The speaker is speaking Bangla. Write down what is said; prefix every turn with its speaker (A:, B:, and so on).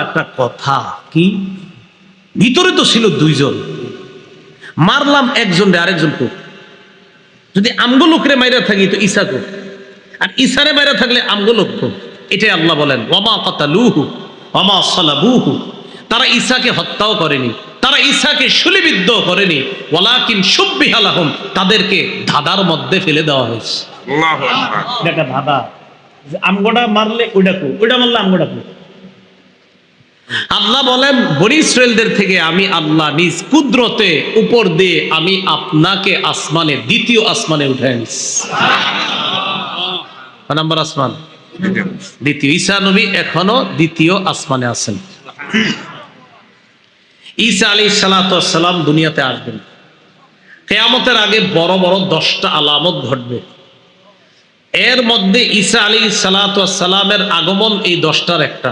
A: একটা কথা কি, ভিতরে তো ছিল দুইজন, মারলাম একজন রে আরেকজন কো, যদি আমগো লোকরে মাইরা থাকি তো ঈসা কো, আর ঈসারে মাইরা থাকলে আমগো লোক কো। এটাই আল্লাহ বলেন ওয়ামা কাতালুহু ওয়ামা সালাবুহু, তারা ঈসাকে হত্যাও করেনি, তারা ঈসাকে শূলিবিদ্ধ করেনি, ওয়ালাকিন শুব্বিহা লাহুম, তাদেরকে ধাঁধার মধ্যে ফেলে দেওয়া হয়েছে।
B: আল্লাহু আকবার।
A: এটা ধাঁধা, যে আমগোটা মারলে ওইটা কো, ওইটা মারলে আমগোটা কো। আল্লাহ বলেন বনী ইসরায়েলদের থেকে আমি আল্লাহ নিজ কুদরতে উপর দিয়ে আমি আপনাকে আসমানে, দ্বিতীয় আসমানে উঠে আনিস। কয় নাম্বার আসমান? দ্বিতীয়। ঈসা নবী এখনো দ্বিতীয় আসমানে আছেন। ঈসা আলাইহিস সালাতু ওয়াস সালাম দুনিয়াতে আসবেন, কিয়ামতের আগে বড় বড় 10টা আলামত ঘটবে। এর মধ্যে ঈসা আলাইহিস সালাতু ওয়াস সালামের আগমন এই 10টার একটা।